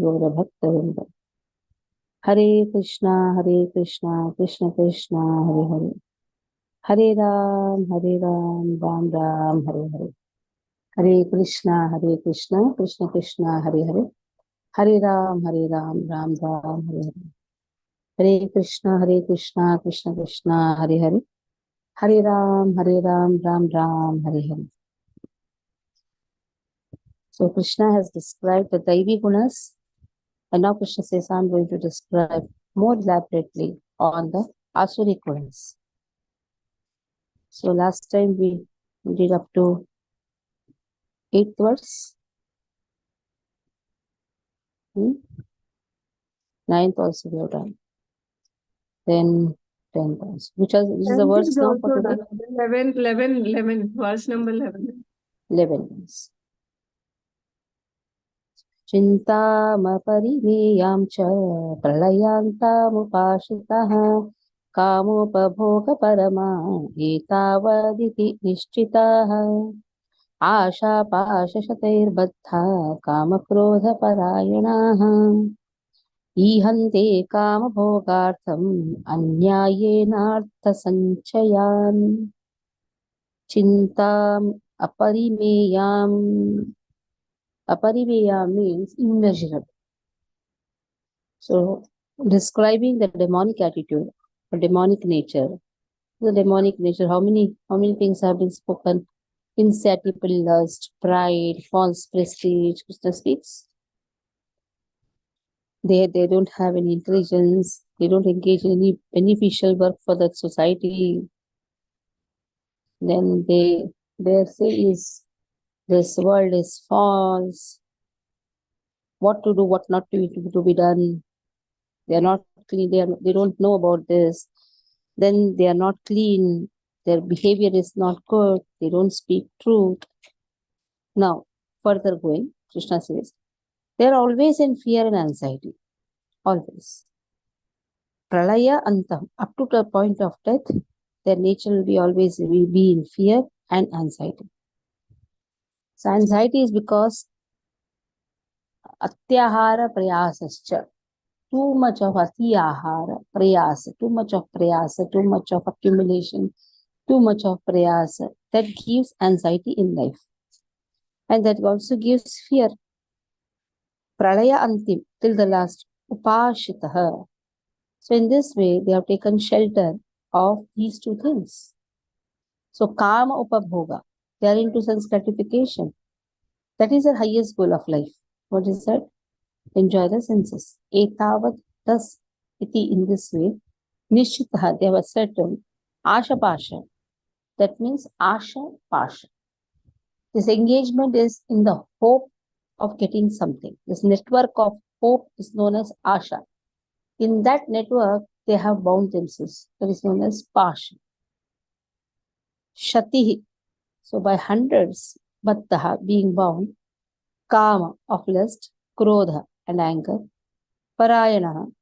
Gaura Bhakta. Hare Krishna, Krishna Krishna, Hare Hare. Hare Ram, Ram Ram, Hare Hare. Hare Krishna, Krishna Krishna, Hare Hare. Hare Ram, Ram Ram, Hare Hare. Hare Krishna, Krishna Krishna, Hare Hare. Hare Ram, Ram Ram, Hare Hare. So Krishna has described the Daivi Gunas, and now Krishna says, I'm going to describe more elaborately on the Asuric Gunas. So last time we did up to 8th verse. 9th also we have done. Then 10th also. Which is the verse now for today? 11, verse number 11. 11. चिन्तामपरिमेयां च प्रलयान्तामुपाश्रितः कामोपभोगपरमा एतावदिति निश्चितः आशापाशशतैर्बद्धा कामक्रोधपरायणाः ईहन्ते कामभोगार्थम् अन्यायेनार्थसञ्चयान् चिन्ताम् अपरिमेयाम्. Apariveya means immeasurable. So, describing the demonic attitude or demonic nature. The demonic nature, how many things have been spoken? Insatiable lust, pride, false prestige. Krishna speaks. They don't have any intelligence. They don't engage in any beneficial work for the society. Then their say is, this world is false. What to do, what not to be done. They are not clean. They don't know about this. Then they are not clean. Their behavior is not good. They don't speak truth. Now, further going, Krishna says, they are always in fear and anxiety. Always. Pralaya antam. Up to the point of death, their nature will be always be in fear and anxiety. So anxiety is because atyahara prayasascha. Too much of atiyahara, prayasa, too much of prayasa, too much of accumulation, too much of prayasa. That gives anxiety in life. And that also gives fear. Pralaya antim, till the last. Upashitaha. So in this way, they have taken shelter of these two things. So kama upabhoga. They are into sense gratification. That is the highest goal of life. What is that? Enjoy the senses. Etavat, thus, iti, in this way. Nishchitaha, they have a certain asha pasha. That means asha pasha. This engagement is in the hope of getting something. This network of hope is known as asha. In that network, they have bound themselves. That is known as pasha. Shatihi. So by hundreds, baddha, being bound, kama, of lust, krodha, and anger, parayana,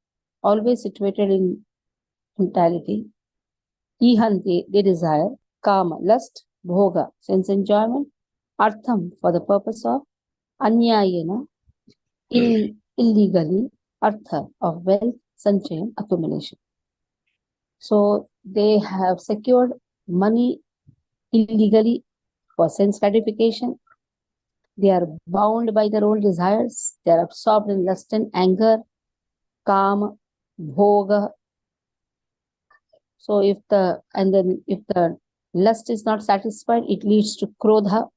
always situated in mentality, ihanti, they desire, kama, lust, bhoga, sense enjoyment, artham, for the purpose of, anyayena, illegally, artha, of wealth, sanchayam, accumulation. So they have secured money illegally for sense gratification. They are bound by their own desires. They are absorbed in lust and anger, kama, bhoga. So if the lust is not satisfied, it leads to krodha.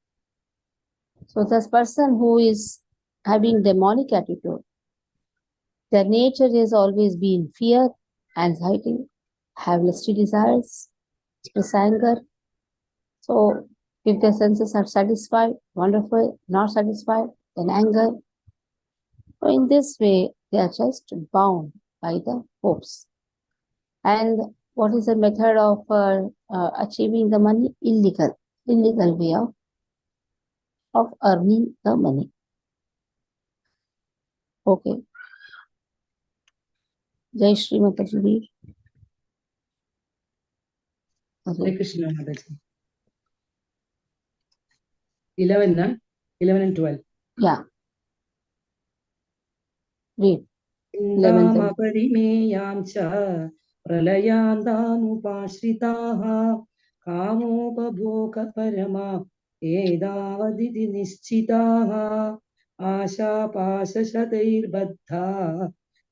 So this person who is having demonic attitude, their nature is always being fear, anxiety, have lusty desires, express anger. So if their senses are satisfied, wonderful, not satisfied, then anger. So in this way, they are just bound by the hopes. And what is the method of achieving the money? Illegal way of earning the money. Okay. Jai Shri Mataji. Hare Krishna Mataji. 11 and 12. Yeah. Read. 11th. चिन्तामपरिमेयां च प्रलयान्तामुपाश्रिताः कामोपभोगपरमा एतावदिति निश्चिताः आशापाशशतैर्बद्धा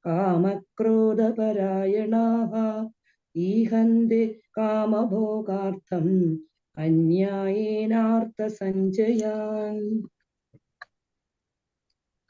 कामक्रोधपरायणाः ईहन्ते कामभोगार्थम् अन्यायेनार्थसञ्चयान्.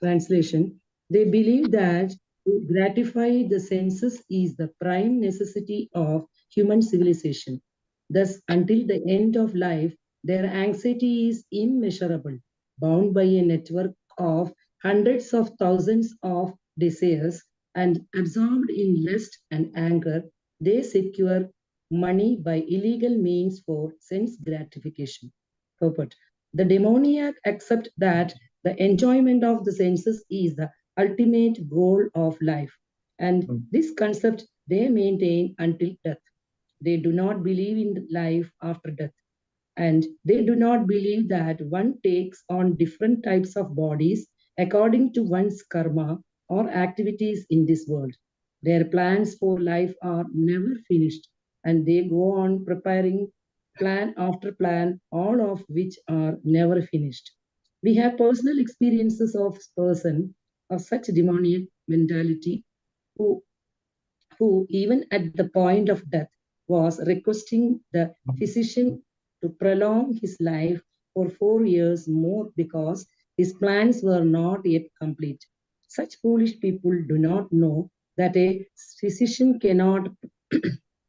Translation: They believe that to gratify the senses is the prime necessity of human civilization. Thus, until the end of life, their anxiety is immeasurable, bound by a network of hundreds of thousands of desires, and absorbed in lust and anger, they secure money by illegal means for sense gratification. Purport: The demoniac accept that the enjoyment of the senses is the ultimate goal of life, and this concept they maintain until death. They do not believe in life after death, and they do not believe that one takes on different types of bodies according to one's karma or activities in this world. Their plans for life are never finished, and they go on preparing plan after plan, all of which are never finished. We have personal experiences of person of such demoniac mentality who even at the point of death, was requesting the physician to prolong his life for 4 years more because his plans were not yet complete. Such foolish people do not know that a physician cannot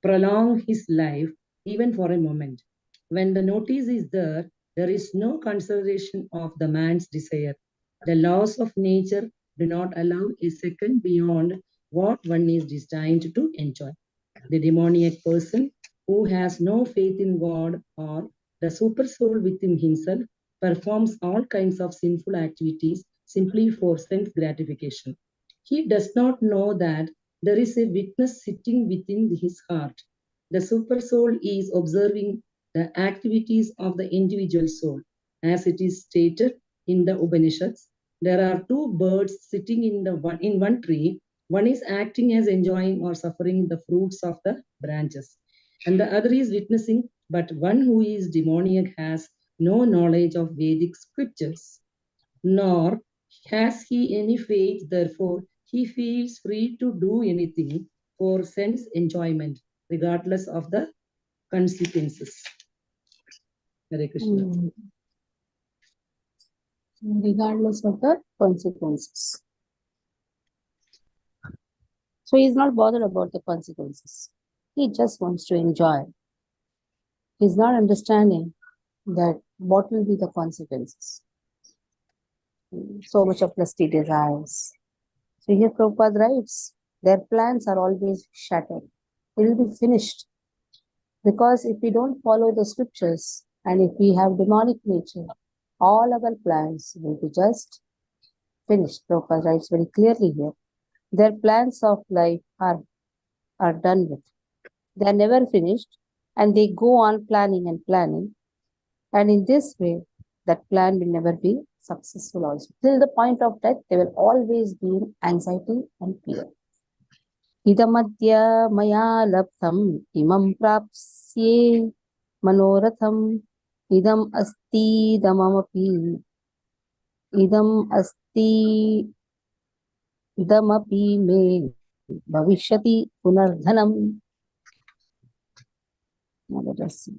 prolong his life even for a moment. When the notice is there is no consideration of the man's desire. The laws of nature do not allow a second beyond what one is destined to enjoy. The demoniac person who has no faith in God or the super soul within himself performs all kinds of sinful activities simply for sense gratification. He does not know that there is a witness sitting within his heart. The super soul is observing the activities of the individual soul. As it is stated in the Upanishads, there are two birds sitting in one tree. One is acting as enjoying or suffering the fruits of the branches, and the other is witnessing. But one who is demoniac has no knowledge of Vedic scriptures, nor has he any faith. Therefore, he feels free to do anything for sense enjoyment, regardless of the consequences. Hare Krishna. Regardless of the consequences. So he's not bothered about the consequences. He just wants to enjoy. He's not understanding that what will be the consequences. So much of lusty desires. So here Prabhupada writes, their plans are always shattered. It will be finished. Because if we don't follow the scriptures and if we have demonic nature, all our plans will be just finished. Prabhupada writes very clearly here. Their plans of life are done with. They are never finished and they go on planning and planning. And in this way, that plan will never be successful also. Till the point of death, there will always be anxiety and fear. Idamadya maya labdham imam prapsye manoratham idam asti damamapi me bhavishyati punardhanam. Now let us see.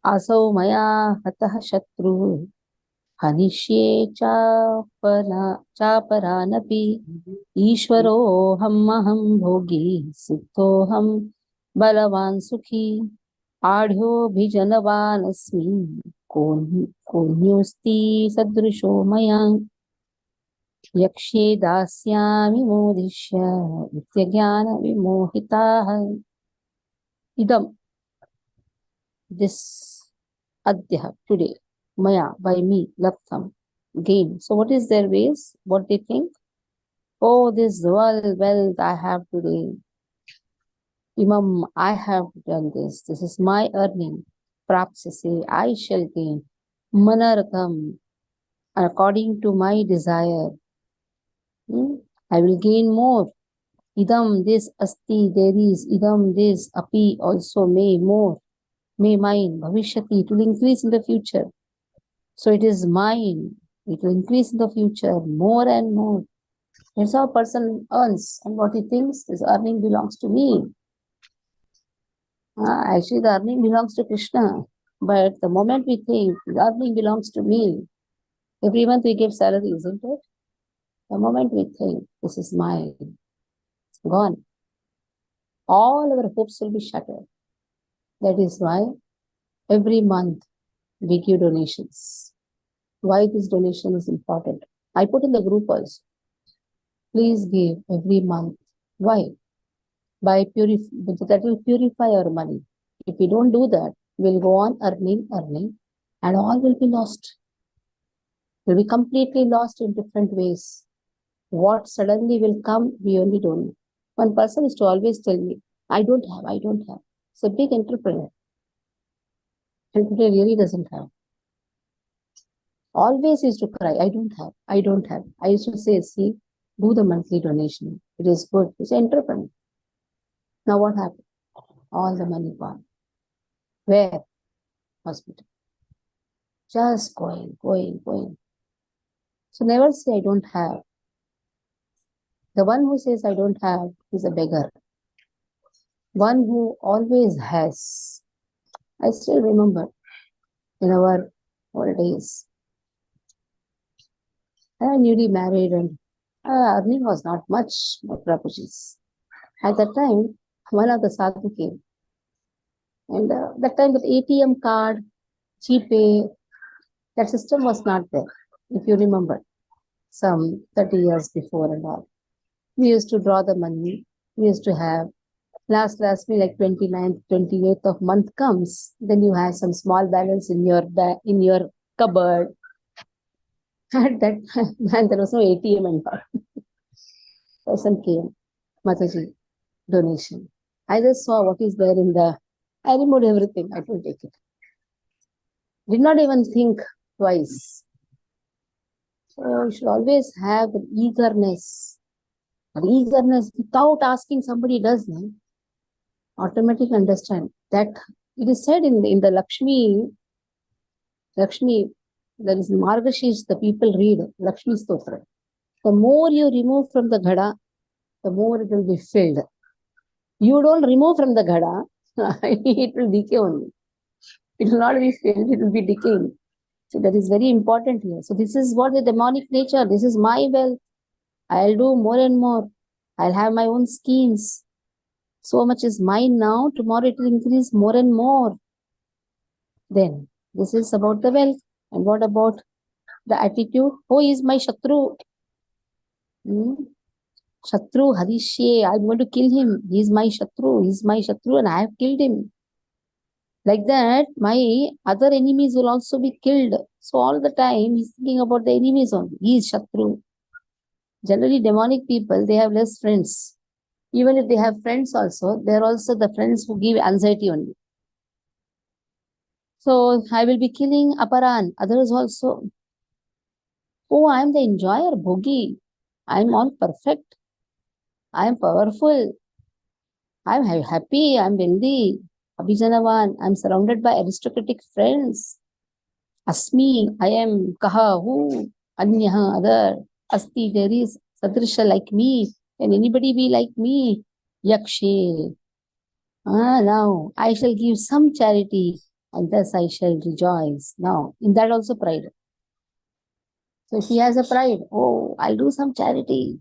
Asau maya hatah shatru हनिष्ये चापरानपि ईश्वरोऽहमहं भोगी सिद्धोऽहं बलवान् सुखी आढ्योऽभिजनवानस्मि कोऽन्योऽस्ति सदृशो मया यक्ष्ये दास्यामि मोदिष्य नित्यज्ञानविमोहिताः idam this adhyah today Maya, by me, Laptham, gain. So what is their ways? What they think? Oh, this wealth I have today. Imam, I have done this. This is my earning. Prapsase, I shall gain. Manaratham, according to my desire. I will gain more. Idam this asti, there is. Idam this api, also may more. May mine. Bhavishyati, it will increase in the future. So it is mine. It will increase in the future more and more. That's how a person earns. And what he thinks, this earning belongs to me. Actually, the earning belongs to Krishna. But the moment we think the earning belongs to me, every month we get salary, isn't it? The moment we think this is mine, gone. All our hopes will be shattered. That is why every month we give donations. Why this donation is important? I put in the group also. Please give every month. Why? That will purify our money. If we don't do that, we'll go on earning, and all will be lost. We'll be completely lost in different ways. What suddenly will come, we only don't know. One person is to always tell me, I don't have. It's a big entrepreneur. Entrepreneur really doesn't have. Always used to cry, I don't have. I used to say, see, do the monthly donation. It is good. It's an entrepreneur. Now what happened? All the money gone. Where? Hospital. Just going. So never say I don't have. The one who says I don't have is a beggar. One who always has. I still remember in our old days, I was newly married and earning was not much, my Prabhuji's. At that time, one of the sadhu came. And that time, that ATM card, GPay, that system was not there, if you remember, some 30 years before and all. We used to draw the money. We used to have last me like 29th, 28th of month comes, then you have some small balance in your cupboard. At that time, and there was no ATM and all. Person came, Mataji, donation. I just saw what is there in the. I removed everything. I will take it. Did not even think twice. So you should always have an eagerness. An eagerness without asking somebody does, no? Automatically understand that it is said in the Lakshmi, there is Margashish, the people read Lakshmi Stotra. The more you remove from the ghada, the more it will be filled. You don't remove from the ghada, it will decay only. It will not be filled, it will be decaying. So that is very important here. So this is what the demonic nature, this is my wealth. I'll do more and more. I'll have my own schemes. So much is mine now, tomorrow it will increase more and more. Then, this is about the wealth. And what about the attitude? Who is my Shatru? Shatru, Hadishye, I'm going to kill him. He's my Shatru and I have killed him. Like that, my other enemies will also be killed. So all the time, he's thinking about the enemies only. He is Shatru. Generally, demonic people, they have less friends. Even if they have friends also, they're also the friends who give anxiety only. So I will be killing Aparan, others also. Oh, I am the enjoyer, Bhogi. I am all perfect. I am powerful. I am happy. I am wealthy. Abhijanavan. I am surrounded by aristocratic friends. Asmi. I am Kaha, who? Anyaha, other. Asti, there is. Sadrisha, like me. Can anybody be like me? Yakshe. Now I shall give some charity and thus I shall rejoice. Now, in that also pride. So if he has a pride, oh, I'll do some charity.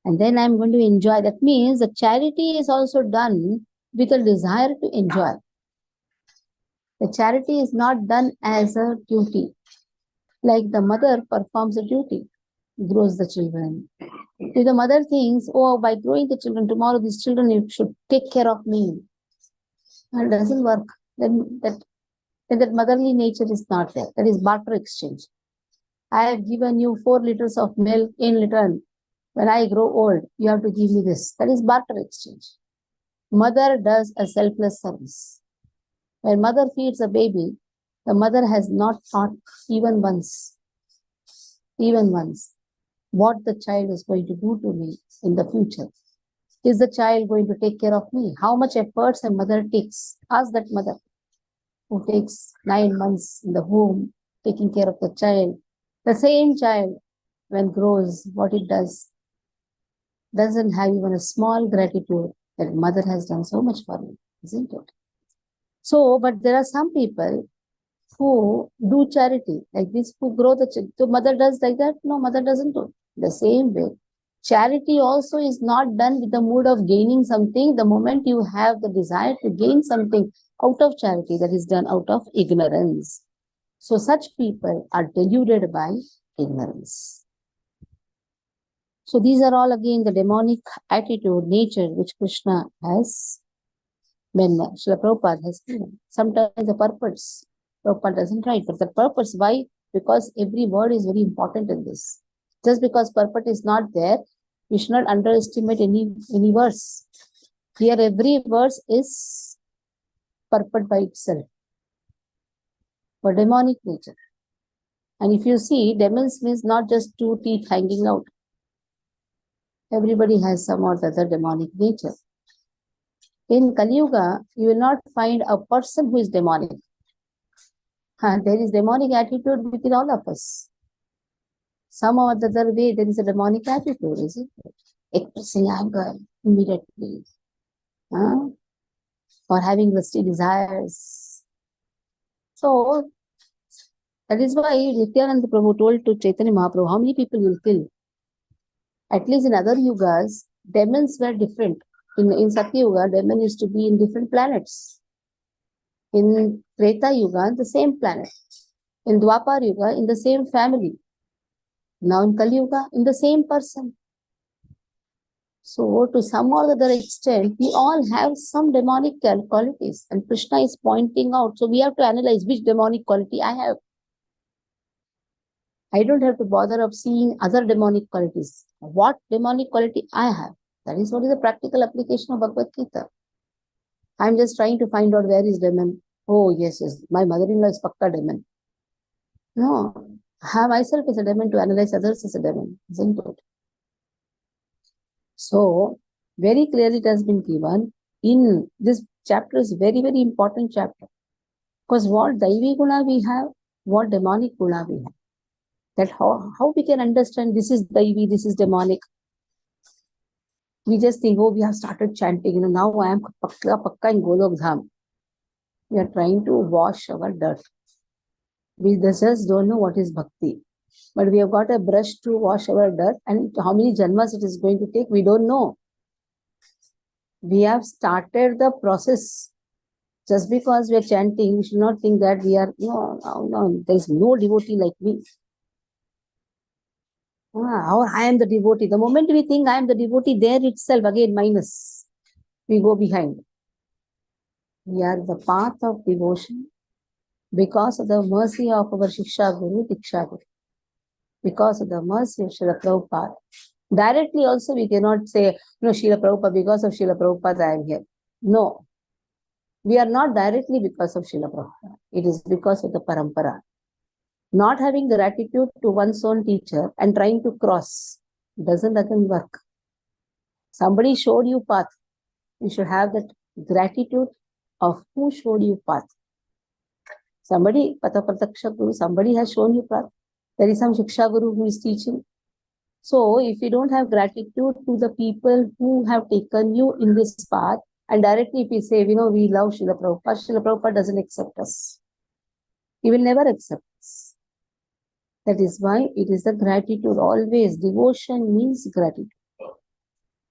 And then I'm going to enjoy. That means the charity is also done with a desire to enjoy. The charity is not done as a duty. Like the mother performs a duty, grows the children. If the mother thinks, oh, by growing the children, tomorrow these children you should take care of me. And it doesn't work. Then that motherly nature is not there. That is barter exchange. I have given you 4 liters of milk in return. When I grow old, you have to give me this. That is barter exchange. Mother does a selfless service. When mother feeds a baby, the mother has not thought even once. what the child is going to do to me in the future. Is the child going to take care of me? How much efforts a mother takes? Ask that mother who takes 9 months in the womb, taking care of the child. The same child, when grows, what it doesn't have even a small gratitude that mother has done so much for me, isn't it? So, but there are some people who do charity like this, who grow the child. So mother does like that? No, mother doesn't do. The same way, charity also is not done with the mood of gaining something. The moment you have the desire to gain something out of charity, that is done out of ignorance. So such people are deluded by ignorance. So these are all again the demonic attitude, nature, which Krishna has, when Srila Prabhupada has given. Sometimes the purpose, Prabhupada doesn't write, but the purpose, why? Because every word is very important in this. Just because purport is not there, we should not underestimate any verse. Here every verse is purport by itself for demonic nature. And if you see, demons means not just 2 teeth hanging out. Everybody has some or the other demonic nature. In Kali Yuga, you will not find a person who is demonic. There is demonic attitude within all of us. Some or the other way, there is a demonic attitude, isn't it? Expressing anger immediately. Or having lusty desires. So, that is why Nityananda Prabhu told to Chaitanya Mahaprabhu, how many people will kill? At least in other yugas, demons were different. In Satya Yuga, demon used to be in different planets. In Treta Yuga, the same planet. In Dwapar Yuga, in the same family. Now in Kali Yuga, in the same person. So to some or the other extent, we all have some demonic qualities. And Krishna is pointing out. So we have to analyze which demonic quality I have. I don't have to bother of seeing other demonic qualities. What demonic quality I have. That is what is the practical application of Bhagavad Gita. I'm just trying to find out where is demon. Oh, yes, my mother-in-law is Pakka demon. No, I myself is a demon, to analyze others as a demon, isn't it? So, very clearly it has been given in this chapter is very, very important chapter. Because what Daivi Guna we have, what demonic Guna we have. That how we can understand this is Daivi, this is demonic. We just think, oh, we have started chanting, now I am Pakka in Golok Dham. We are trying to wash our dirt. We just don't know what is Bhakti. But we have got a brush to wash our dirt, and how many janmas it is going to take, we don't know. We have started the process. Just because we are chanting, we should not think that we are, no, there is no devotee like me. Or I am the devotee. The moment we think I am the devotee, there itself, again minus. We go behind. We are the path of devotion because of the mercy of our Shiksha Guru, Diksha Guru. Because of the mercy of Srila Prabhupada. Directly also we cannot say, Srila Prabhupada, because of Srila Prabhupada I am here. No. We are not directly because of Srila Prabhupada. It is because of the parampara. Not having gratitude to one's own teacher and trying to cross doesn't work. Somebody showed you path. You should have that gratitude of who showed you path. Somebody, Pata Prataksha Guru, somebody has shown you path. There is some Shiksha Guru who is teaching. So, if you don't have gratitude to the people who have taken you in this path, and directly if you say, we love Srila Prabhupada doesn't accept us. He will never accept us. That is why it is the gratitude always. Devotion means gratitude.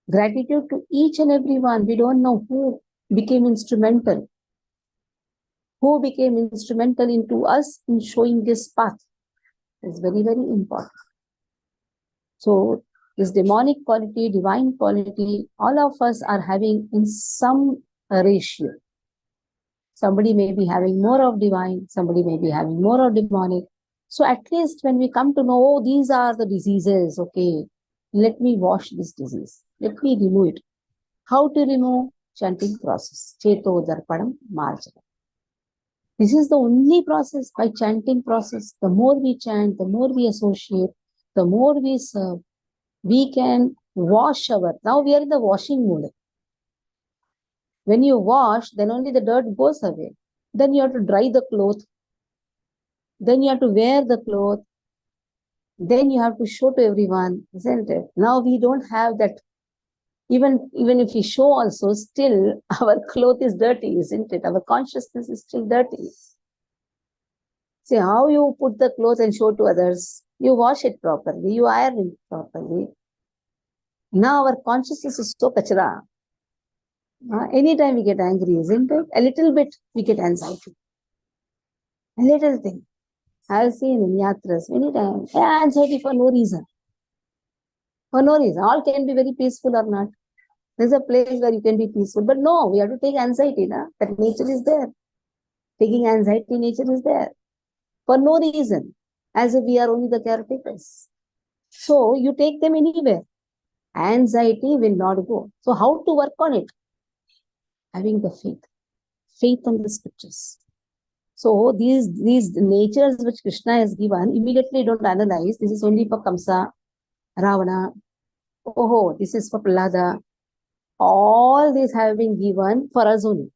Gratitude to each and every one. We don't know who became instrumental. Who became instrumental into us in showing this path. It's very, very important. So, this demonic quality, divine quality, all of us are having in some ratio. Somebody may be having more of divine, somebody may be having more of demonic. So at least when we come to know, oh, these are the diseases, okay, let me wash this disease. Let me remove it. How to remove? Chanting process. Cheto Darpanam Marjana. This is the only process, by chanting process. The more we chant, the more we associate, the more we serve, We can wash now we are in the washing mode. When you wash, then only the dirt goes away. Then you have to dry the cloth. Then you have to wear the cloth. Then you have to show to everyone, isn't it? Now we don't have that. Even if we show also, still our cloth is dirty, isn't it? Our consciousness is still dirty. See how you put the clothes and show to others. You wash it properly, you iron it properly. Now our consciousness is so kachra. Anytime we get angry, isn't it? A little bit, we get anxiety. A little thing. I've seen in yatras many times, anxiety for no reason. For no reason. All can be very peaceful or not. There's a place where you can be peaceful. But no, we have to take anxiety. That nature is there. Taking anxiety, nature is there. For no reason. As if we are only the caretakers. So you take them anywhere. Anxiety will not go. So how to work on it? Having the faith. Faith on the scriptures. So these natures which Krishna has given, immediately don't analyze. This is only for Kamsa, Ravana. Oh, this is for Prahlada. All these have been given for us only.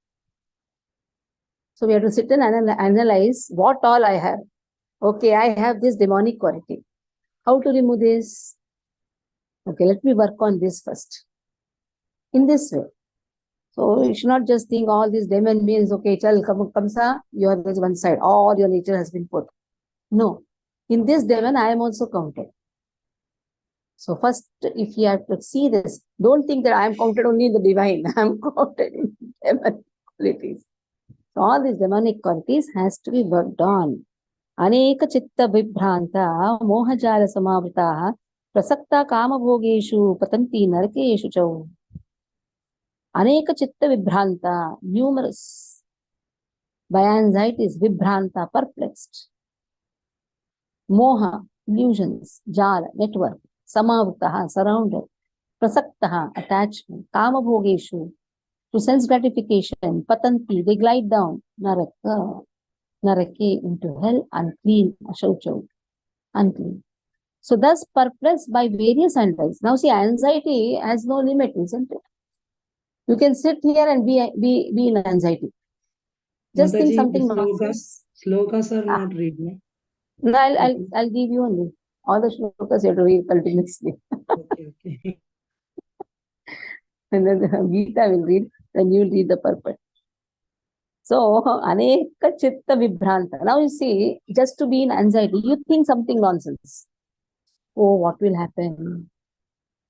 So we have to sit and analyze what all I have. Okay, I have this demonic quality. How to remove this? Okay, let me work on this first. In this way. So you should not just think all these demon means, okay, chal, Kamsa, you are this one side. All your nature has been put. No. In this demon, I am also counted. So first, if you have to see this, don't think that I am counted only in the divine. I am counted in demonic qualities. So all these demonic qualities has to be worked on. Aneka chitta vibhranta mohajala samavritaha prasakta kama bhogeshu patanti narakeshu chau. Aneka chitta vibhranta, numerous. By anxieties, vibhranta, perplexed. Moha, illusions, jala, network. Samavritaha, surrounded. Prasaktaha, attachment. Kama bhogeshu, to sense gratification. Patanti, they glide down. Naraka, narake, into hell. Unclean, ashauchau, unclean. So thus perplexed by various anxieties. Now see, anxiety has no limit, isn't it? You can sit here and be in anxiety. Just think Mataji, something the nonsense. slokas are not read, no? No, I'll give you only. All the shlokas you have to read continuously. Okay. And then the Gita will read, then you will read the purport. So, aneka chitta vibhranta. Now you see, just to be in anxiety, you think something nonsense. Oh, what will happen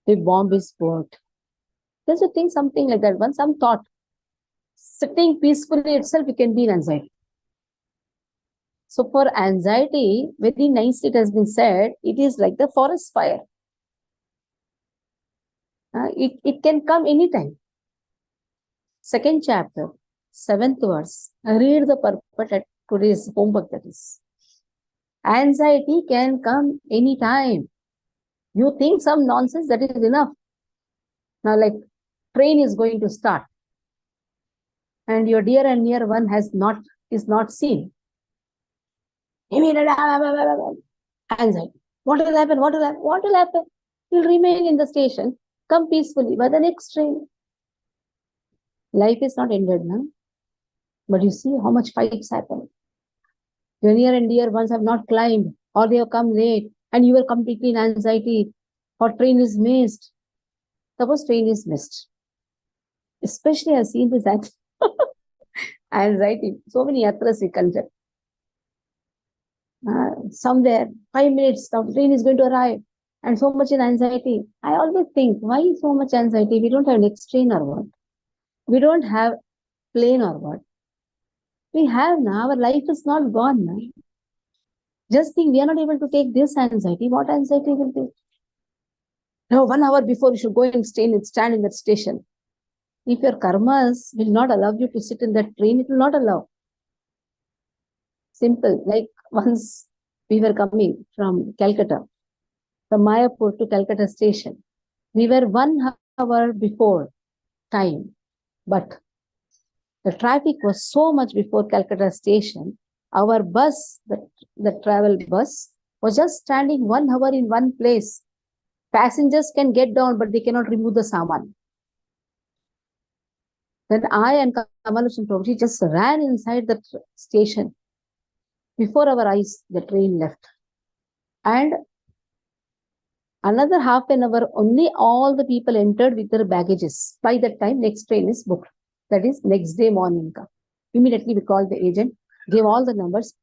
if bomb is put? Just you think something like that, some thought. Sitting peacefully itself, you can be in anxiety. So for anxiety, very nicely it has been said, it is like the forest fire. It can come anytime. Second chapter, 7th verse. Read the purport at today's homework, that is. Anxiety can come anytime. You think some nonsense, that is enough. Now, like train is going to start, and your dear and near one is not seen. Immediately, anxiety. What will happen? What will happen? What will happen? You'll remain in the station. Come peacefully by the next train. Life is not ended, no? But you see how much fights happen. Your near and dear ones have not climbed, or they have come late, and you are completely in anxiety, or train is missed. Suppose train is missed. Especially I've seen this anxiety. So many yatras we conduct. Somewhere, 5 minutes, the train is going to arrive, and so much in anxiety. I always think, why so much anxiety? We don't have next train or what? We don't have plane or what? We have now. Our life is not gone now. Just think we are not able to take this anxiety. What anxiety will be? No, 1 hour before you should go and stand in that station. If your karmas will not allow you to sit in that train, it will not allow. Simple. Like once we were coming from Calcutta, from Mayapur to Calcutta station. We were 1 hour before time, but the traffic was so much before Calcutta station. Our bus, the travel bus, was just standing 1 hour in one place. Passengers can get down, but they cannot remove the saman. Then I and Kamalushan Prabhuji just ran inside the station. Before our eyes, the train left. And another half an hour, only all the people entered with their baggages. By that time, next train is booked. That is next day morning. Immediately we called the agent, gave all the numbers,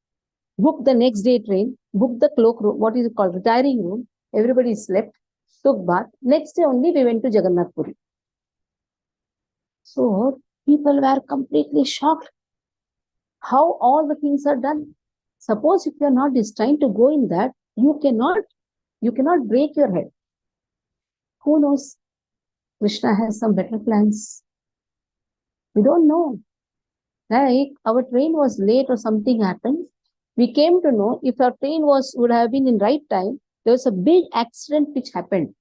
booked the next day train, booked the cloak room, what is it called, retiring room. Everybody slept, took bath. Next day only we went to Jagannath Puri. So people were completely shocked how all the things are done. Suppose if you are not destined to go in that, you cannot break your head. Who knows? Krishna has some better plans. We don't know. Like our train was late or something happened. We came to know if our train would have been in right time, there was a big accident which happened.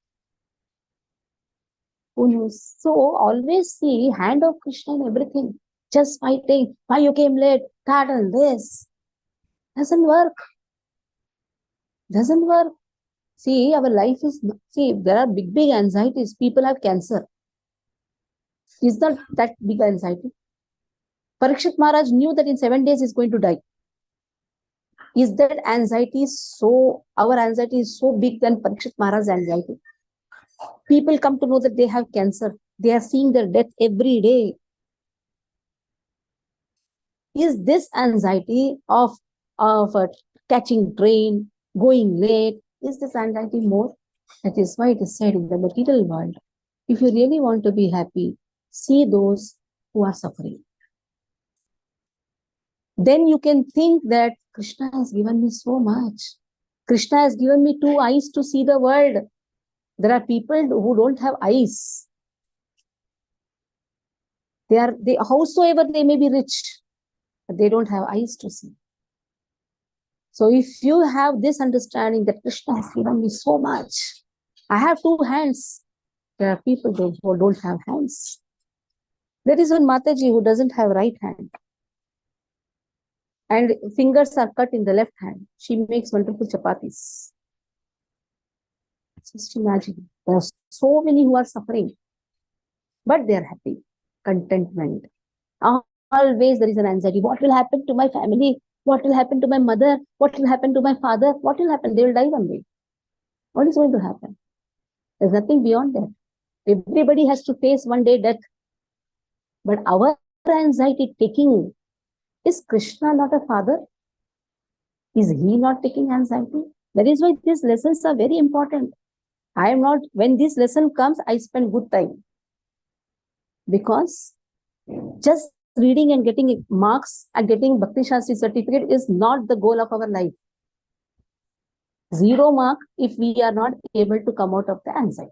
Who knows? So always see hand of Krishna in everything. Just fighting. Why you came late? That and this. Doesn't work. Doesn't work. See, our life is, there are big anxieties. People have cancer. Is that big anxiety? Parikshit Maharaj knew that in 7 days he's going to die. Is that anxiety our anxiety is so big than Parikshit Maharaj's anxiety? People come to know that they have cancer. They are seeing their death every day. Is this anxiety of catching train, going late, is this anxiety more? That is why it is said in the material world, if you really want to be happy, see those who are suffering. Then you can think that Krishna has given me so much. Krishna has given me 2 eyes to see the world. There are people who don't have eyes. They howsoever they may be rich, but they don't have eyes to see. So if you have this understanding that Krishna has given me so much, I have 2 hands. There are people who don't have hands. There is one Mataji who doesn't have right hand. And fingers are cut in the left hand. She makes wonderful chapatis. Just imagine. There are so many who are suffering. But they are happy. Contentment. Always there is an anxiety. What will happen to my family? What will happen to my mother? What will happen to my father? What will happen? They will die one day. What is going to happen? There's nothing beyond that. Everybody has to face one day death. But our anxiety taking, is Krishna not a father? Is he not taking anxiety? That is why these lessons are very important. When this lesson comes, I spend good time. Because just reading and getting marks and getting Bhakti Shastri certificate is not the goal of our life. 0 mark if we are not able to come out of the anxiety.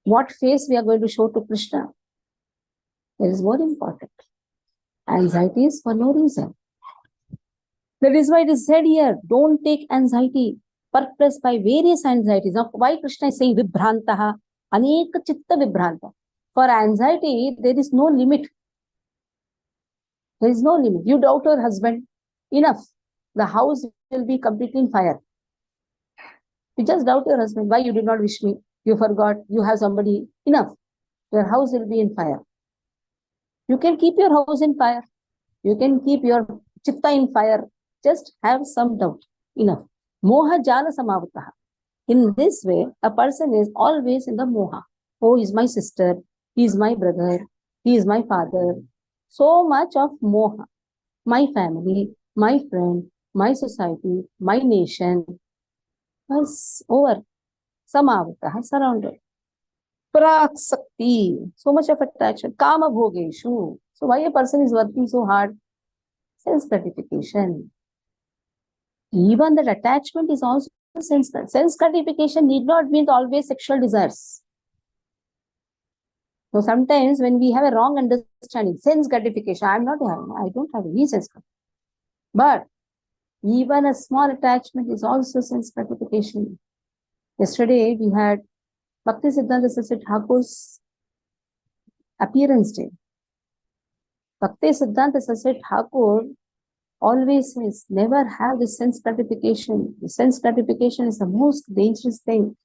What face we are going to show to Krishna? That is more important. Anxiety is for no reason. That is why it is said here, don't take anxiety, perplexed by various anxieties. Now, why Krishna is saying vibhrantaha, aneka chitta vibhranta. For anxiety, there is no limit. There is no limit. You doubt your husband, enough. The house will be completely in fire. You just doubt your husband. Why you did not wish me? You forgot. You have somebody. Enough. Your house will be in fire. You can keep your house in fire. You can keep your chitta in fire. Just have some doubt. Enough. Moha jala samavataha. In this way, a person is always in the moha. Oh, he is my sister. He is my brother. He is my father. So much of moha. My family, my friend, my society, my nation. Was over. Samavataha, surrounded. Praksakti. So much of attraction. Kama bhogeshu. So why a person is working so hard? Sense gratification. Even that attachment is also sense gratification. Sense gratification need not mean always sexual desires. So sometimes when we have a wrong understanding, sense gratification, I don't have any sense gratification. But even a small attachment is also sense gratification. Yesterday we had Bhakti Siddhanta Saraswati Thakur's appearance day. Bhakti Siddhanta Saraswati Thakur always says, never have this sense gratification. The sense gratification is the most dangerous thing.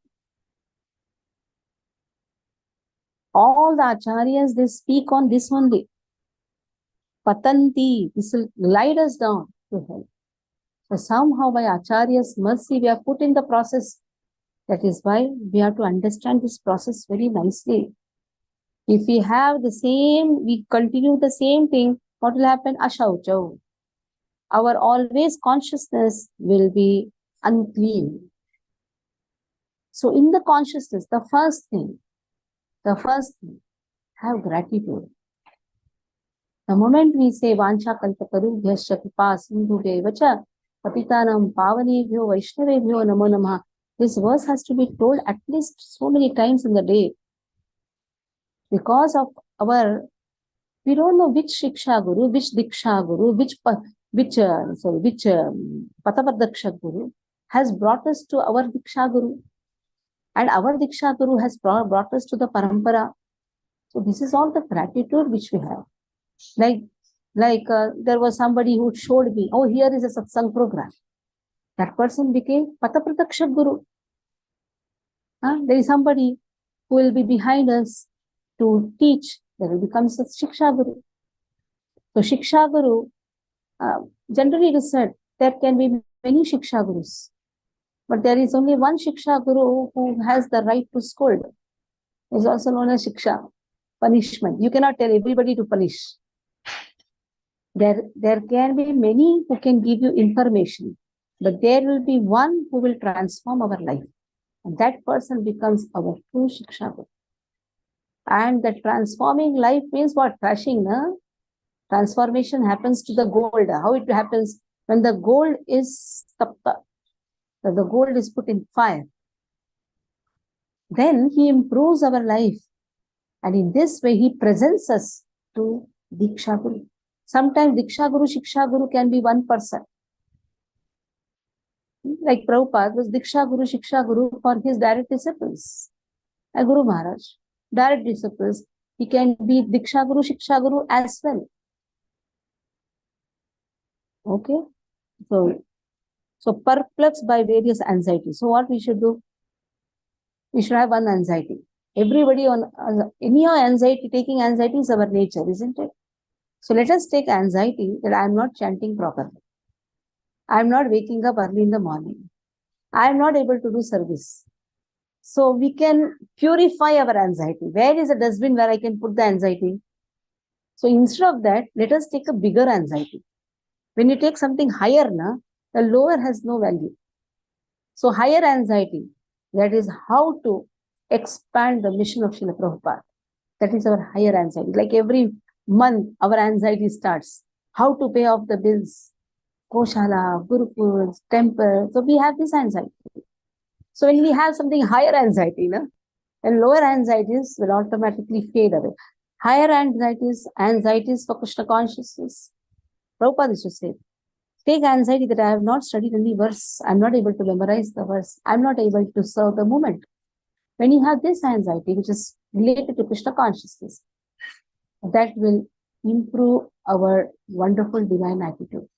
All the acharyas, they speak on this only. Patanti, this will glide us down to hell. So somehow by acharya's mercy, we are put in the process. That is why we have to understand this process very nicely. If we have the same, we continue the same thing, what will happen? Ashauchau. Our always consciousness will be unclean. So in the consciousness, the first thing, have gratitude. The moment we say Vancha Kalpatarubhyascha Kripa Sindhubhyevacha Patitanam Pavanebhyo Vaishnavebhyo Namo Namah, this verse has to be told at least so many times in the day. Because of our, we don't know which Shiksha Guru, which Diksha Guru, which Patapadaksha Guru has brought us to our Diksha Guru. And our Diksha Guru has brought us to the Parampara. So this is all the gratitude which we have. There was somebody who showed me, oh, here is a satsang program. That person became Patapadaksha Guru. There is somebody who will be behind us to teach. There will become Shiksha Guru. So Shiksha Guru, generally it is said, there can be many Shiksha Gurus. But there is only one Shiksha Guru who has the right to scold. It is also known as Shiksha, punishment. You cannot tell everybody to punish. There can be many who can give you information, but there will be one who will transform our life. And that person becomes our true Shiksha Guru. And the transforming life means what? Crashing, no? Transformation happens to the gold. How it happens? When the gold is tapta, the gold is put in fire, then he improves our life. And in this way, he presents us to Diksha Guru. Sometimes Diksha Guru, Shiksha Guru can be one person. Like Prabhupada was Diksha Guru, Shiksha Guru for his direct disciples. And Guru Maharaj, direct disciples, he can be Diksha Guru, Shiksha Guru as well. Okay? So perplexed by various anxieties. So what we should do? We should have one anxiety. Everybody on any anxiety, taking anxiety is our nature, isn't it? So let us take anxiety that I am not chanting properly. I am not waking up early in the morning. I am not able to do service. So we can purify our anxiety. Where is a dustbin where I can put the anxiety? So instead of that, let us take a bigger anxiety. When you take something higher, the lower has no value. So higher anxiety, that is how to expand the mission of Srila Prabhupada. That is our higher anxiety. Like every month, our anxiety starts. How to pay off the bills, Goshala, Gurukuls, temple. So we have this anxiety. So when we have something higher anxiety, then lower anxieties will automatically fade away. Higher anxieties for Krishna consciousness. Prabhupada used to say, take anxiety that I have not studied any verse. I'm not able to memorize the verse. I'm not able to serve the movement. When you have this anxiety, which is related to Krishna consciousness, that will improve our wonderful divine attitude.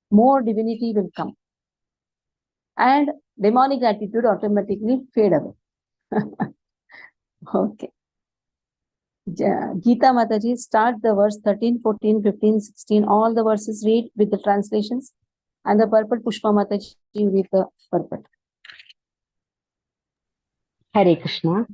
More divinity will come. And demonic attitude automatically fade away. Okay. Gita Mataji, start the verse 13, 14, 15, 16. All the verses read with the translations. And the purport, Pushpa Mataji with the purport. Hare Krishna.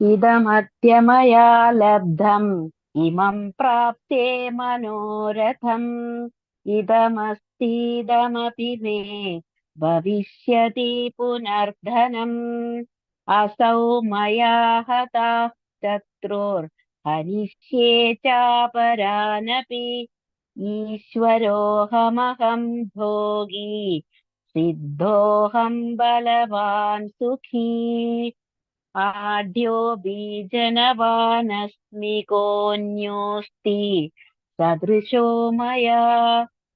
Idamadya maya labdham imam prapte manoratham idamasti idamapi me bhavishyati punardhanam asau maya hatah chatrur hanishye cha paranapi ishwarohamaham bhogi siddhoham balavan sukhi आढ्यो बीजनवानस्मि कोऽन्योऽस्ति सदृशो मया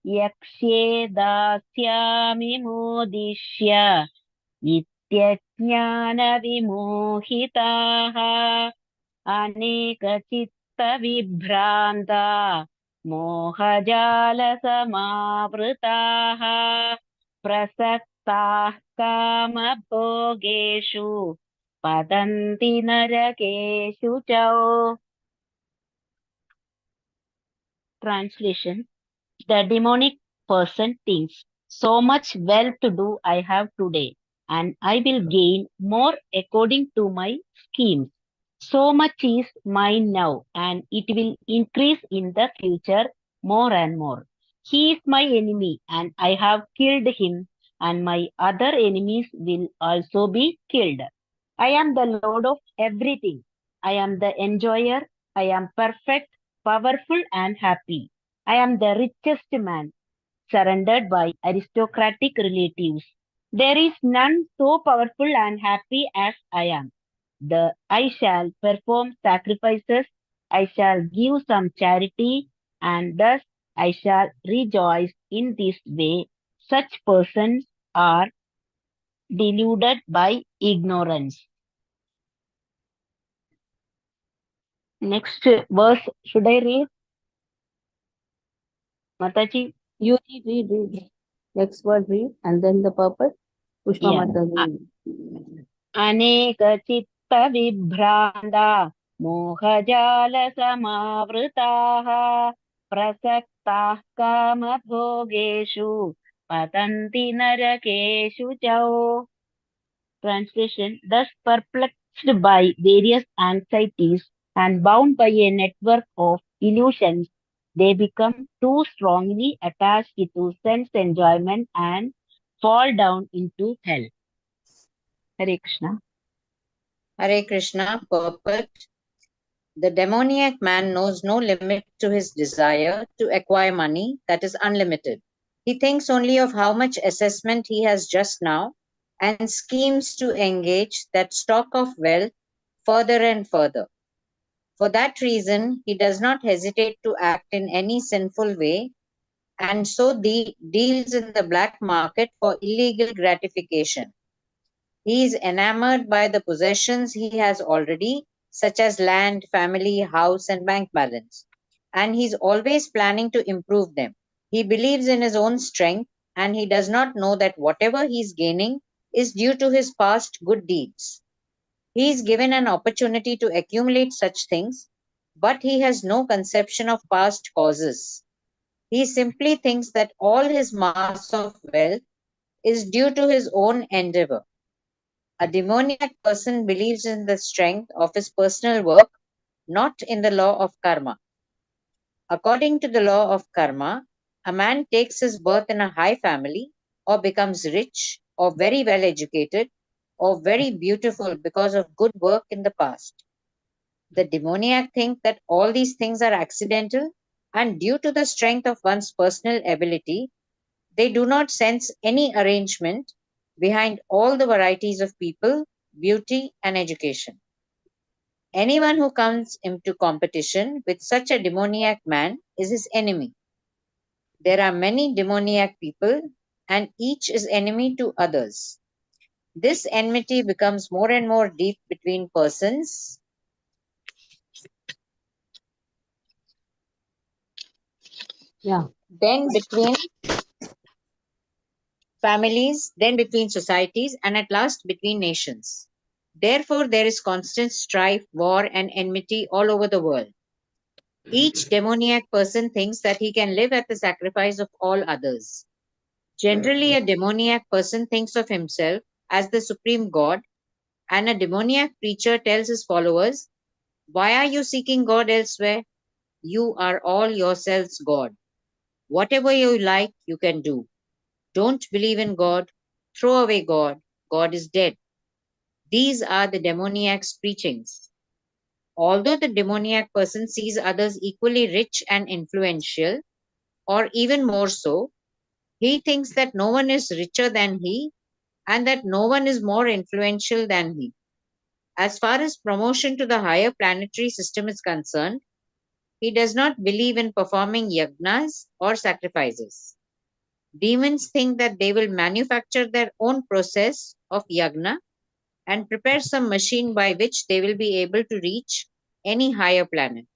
यक्ष्ये दास्यामि मोदिष्य इत्यज्ञानविमोहिताः अनेकचित्तविभ्रान्ता मोहजालसमावृताः प्रसक्ताः कामभोगेषु पतन्ति नरकेषु च. Translation: The demonic person thinks, so much wealth do I have today, and I will gain more according to my schemes. So much is mine now, and it will increase in the future more and more. He is my enemy, and I have killed him, and my other enemies will also be killed. I am the Lord of everything. I am the enjoyer. I am perfect, powerful, and happy. I am the richest man, surrounded by aristocratic relatives. There is none so powerful and happy as I am. I shall perform sacrifices, I shall give some charity, and thus I shall rejoice in this way. Such persons are deluded by ignorance. Next verse, should I read? Mataji? You read. Next word read, and then the purpose. Pushpa Yeah. Mataji. अनेकचित्तविभ्रान्ता मोहजालसमावृताः प्रसक्ताः कामभोगेषु पतन्ति नरकेषु च. Translation: Thus perplexed by various anxieties and bound by a network of illusions, they become too strongly attached to sense enjoyment and fall down into hell. Hare Krishna. Hare Krishna. Purport. The demoniac man knows no limit to his desire to acquire money that is unlimited. He thinks only of how much assessment he has just now and schemes to engage that stock of wealth further and further. For that reason, he does not hesitate to act in any sinful way and so deals in the black market for illegal gratification. He is enamored by the possessions he has already, such as land, family, house, and bank balance, and he is always planning to improve them. He believes in his own strength, and he does not know that whatever he is gaining is due to his past good deeds. He is given an opportunity to accumulate such things, but he has no conception of past causes. He simply thinks that all his mass of wealth is due to his own endeavor. A demoniac person believes in the strength of his personal work, not in the law of karma. According to the law of karma, a man takes his birth in a high family, or becomes rich, or very well educated, or very beautiful because of good work in the past. The demoniac thinks that all these things are accidental, and due to the strength of one's personal ability, they do not sense any arrangement behind all the varieties of people, beauty, and education. Anyone who comes into competition with such a demoniac man is his enemy. There are many demoniac people, and each is enemy to others. This enmity becomes more and more deep between persons. Yeah. Then between families, then between societies, and at last between nations. Therefore, there is constant strife, war, and enmity all over the world. Each demoniac person thinks that he can live at the sacrifice of all others. Generally, a demoniac person thinks of himself as the supreme God, and a demoniac preacher tells his followers, "Why are you seeking God elsewhere? You are all yourselves God. Whatever you like, you can do. Don't believe in God. Throw away God. God is dead." These are the demoniac's preachings. Although the demoniac person sees others equally rich and influential, or even more so, he thinks that no one is richer than he and that no one is more influential than he. As far as promotion to the higher planetary system is concerned, he does not believe in performing yagnas or sacrifices. Demons think that they will manufacture their own process of yagna and prepare some machine by which they will be able to reach any higher planet.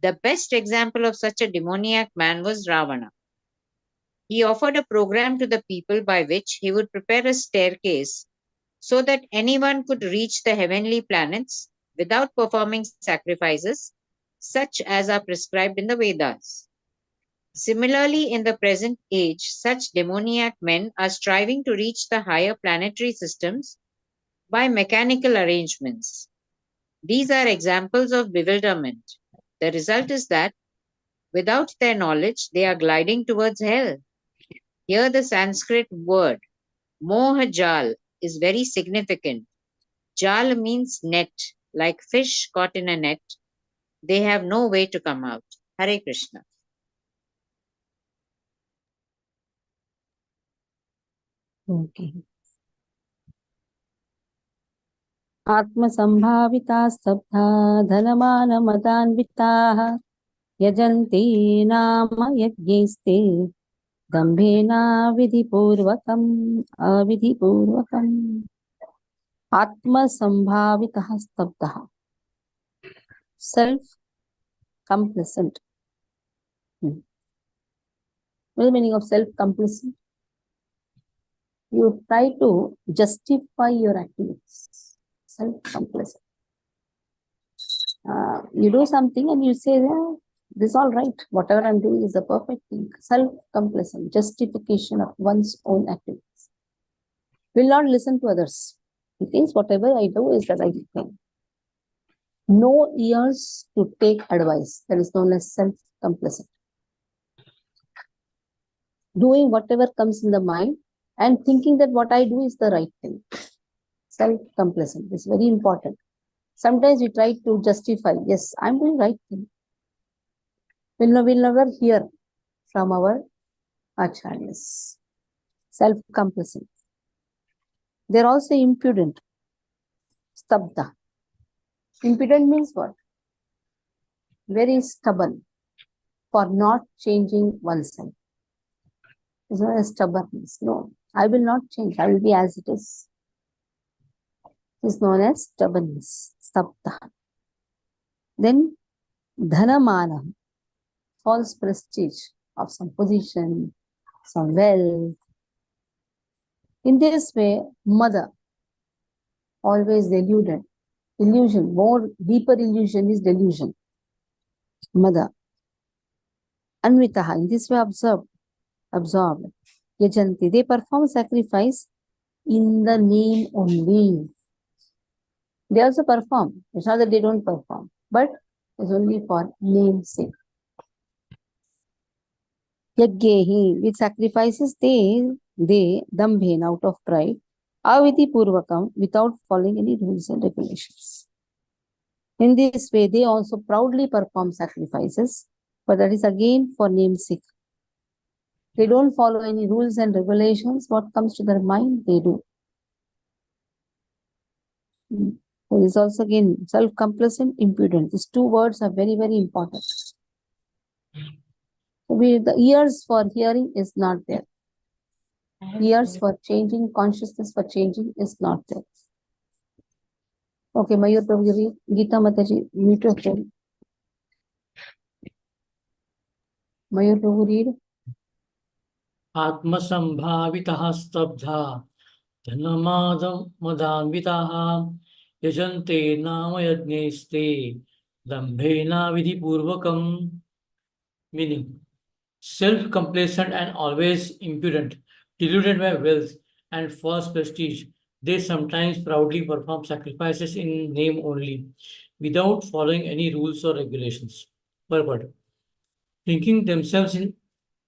The best example of such a demoniac man was Ravana. He offered a program to the people by which he would prepare a staircase so that anyone could reach the heavenly planets without performing sacrifices, such as are prescribed in the Vedas. Similarly, in the present age, such demoniac men are striving to reach the higher planetary systems by mechanical arrangements. These are examples of bewilderment. The result is that, without their knowledge, they are gliding towards hell. Here, the Sanskrit word mohajal is very significant. Jal means net, like fish caught in a net. They have no way to come out. Hare Krishna. Okay. आत्मसम्भाविता स्तब्धा धनमानमदान्विताः यजन्ते नाम यज्ञैस्ते दम्भेनाविधिपूर्वकम् अविधिपूर्वकम् आत्मसम्भावितः स्तब्धः self complacent. What is the meaning of self complacent? You try to justify your activities. Self complacent. You do something and you say, yeah, this is all right. Whatever I'm doing is the perfect thing. Self complacent, justification of one's own activities. Will not listen to others. He thinks whatever I do is the right thing. No ears to take advice. That is known as self complacent. Doing whatever comes in the mind and thinking that what I do is the right thing. Self complacent is very important. Sometimes we try to justify, yes, I'm doing right thing. We'll never hear from our acharyas. Self complacent. They're also impudent. Stabda. Impudent means what? Very stubborn for not changing oneself. It's not a stubbornness. No, I will not change. I will be as it is. It is known as stubbornness. Stabda. Then dhanamana, false prestige of some position, some wealth. In this way, mother, always deluded. Illusion, more deeper illusion is delusion. Mother. Anvitaha, in this way absorbed. Yajanti, they perform sacrifice in the name only. They also perform. It's not that they don't perform, but it's only for name's sake. Yagyehi, with sacrifices they dambhen, out of pride, aviti purvakam, without following any rules and regulations. In this way, they also proudly perform sacrifices, but that is again for name's sake. They don't follow any rules and regulations. What comes to their mind, they do. So this is also again self-complacent, impudent. These two words are very, very important. The ears for hearing is not there. Ears for changing, consciousness for changing is not there. Okay, Mayur Prabhu, Gita Mataji, mute your phone. Mayur Prabhu, read. आत्मसम्भावितः स्तब्धा धनमादमदान्विताः यजन्ते नाम यज्ञैस्ते दम्भेनाविधिपूर्वकम्. Meaning, self-complacent and always impudent, deluded by wealth and false prestige, they sometimes proudly perform sacrifices in name only, without following any rules or regulations. Purport. Thinking themselves in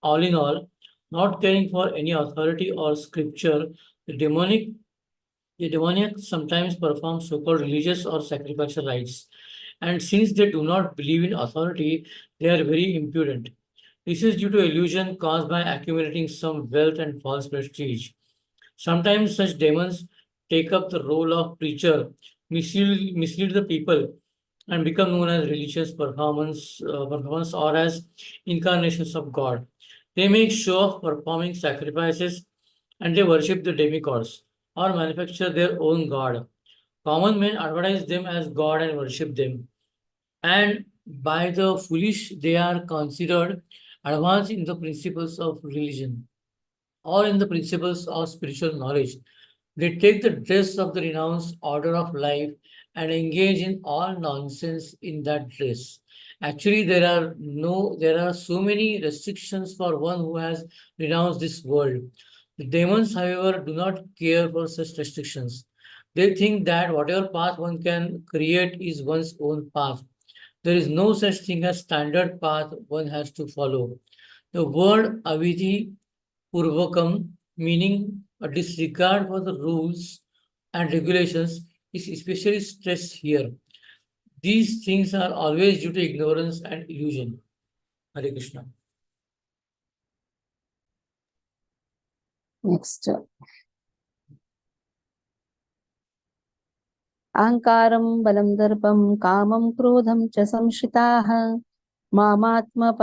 all, not caring for any authority or scripture, the demoniac sometimes perform so-called religious or sacrificial rites. And since they do not believe in authority, they are very impudent. This is due to illusion caused by accumulating some wealth and false prestige. Sometimes such demons take up the role of preacher, mislead the people, and become known as religious performance or as incarnations of God. They make show of performing sacrifices and they worship the demigods or manufacture their own god. Common men advertise them as God and worship them. And by the foolish, they are considered advanced in the principles of religion or in the principles of spiritual knowledge. They take the dress of the renounced order of life and engage in all nonsense in that dress. Actually, there are so many restrictions for one who has renounced this world. The demons, however, do not care for such restrictions. They think that whatever path one can create is one's own path. There is no such thing as standard path one has to follow. The word avidhi purvakam, meaning a disregard for the rules and regulations, is especially stressed here. These things are always due to ignorance and illusion. Hare Krishna. Next. Ahankaram balam darpam kamam krodham cha samshitaha mamatma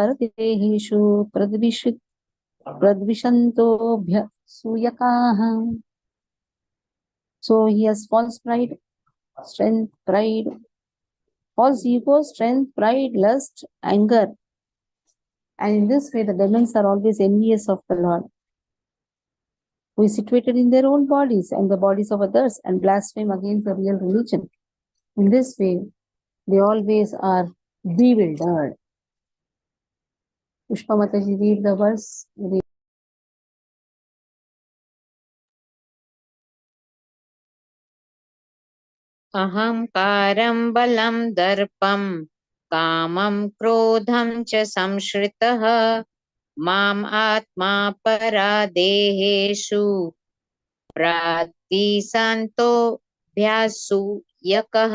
pradvishantobhya suyakaha. So he has false pride, strength, pride, false ego, strength, pride, lust, anger. And in this way, the demons are always envious of the Lord, who is situated in their own bodies and the bodies of others, and blaspheme against the real religion. In this way, they always are bewildered. Pushpa Mataji, read the verse. अहङ्कारं बलं दर्पं कामं क्रोधं च संश्रितः माम् आत्मा परादेहेषु प्राद्विसन्तोऽभ्यासूयकः.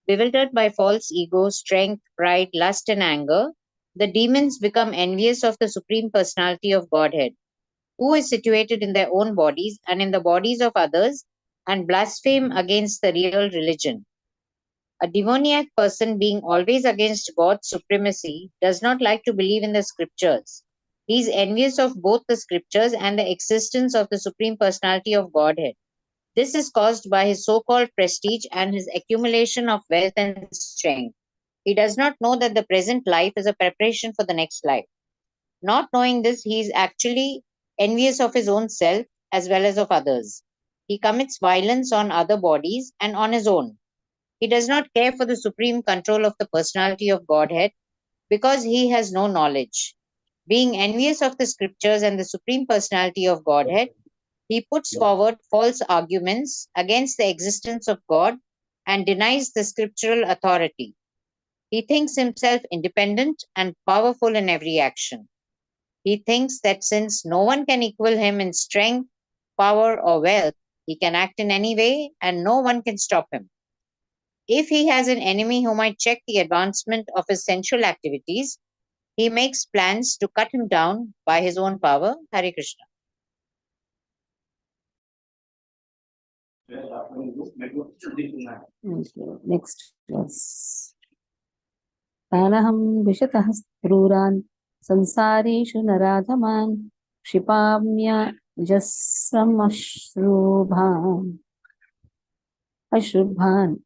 Bewildered by false ego, strength, pride, lust, and anger, the demons become envious of the Supreme Personality of Godhead, who is situated in their own bodies and in the bodies of others, and blaspheme against the real religion. A demoniac person, being always against God's supremacy, does not like to believe in the scriptures. He is envious of both the scriptures and the existence of the Supreme Personality of Godhead. This is caused by his so-called prestige and his accumulation of wealth and strength. He does not know that the present life is a preparation for the next life. Not knowing this, he is actually envious of his own self as well as of others. He commits violence on other bodies and on his own. He does not care for the supreme control of the personality of Godhead because he has no knowledge. Being envious of the scriptures and the supreme personality of Godhead, he puts forward false arguments against the existence of God and denies the scriptural authority. He thinks himself independent and powerful in every action. He thinks that since no one can equal him in strength, power, or wealth, he can act in any way and no one can stop him. If he has an enemy who might check the advancement of his sensual activities, he makes plans to cut him down by his own power. Hare Krishna. Next verse. Tanaham vishatah kruran sansareshu naradhaman क्षिपाम्य जस्रमश्रुभान् अशुभान्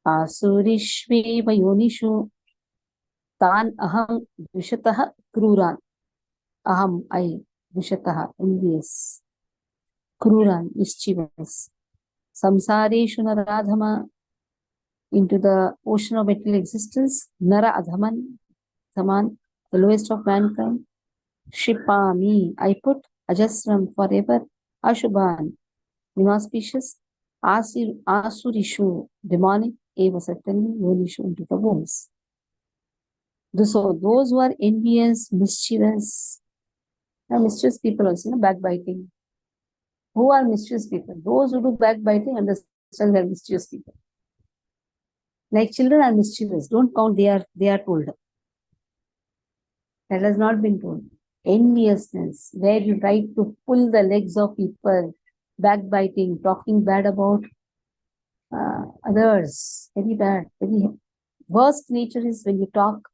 आसुरीष्वेव योनिषु तान् अहं द्विषतः क्रूरान्. Aham, I, द्विषतः, envious, क्रूरान्, mischievous, samsareshu naradhama, into the ocean of material existence, nara adhaman, Thaman, the lowest of mankind, Shipami, I put, Ajasram, forever, Ashubhan, inauspicious, Asurishu, demonic, Eva, certainly, Yonishu, into the wombs. So those who are envious, mischievous, mischievous people also, backbiting. Who are mischievous people? Those who do backbiting understand they are mischievous people. Like children are mischievous, don't count, they are told. That has not been told. Enviousness, where you try to pull the legs of people, backbiting, talking bad about others, very bad, very worst nature is when you talk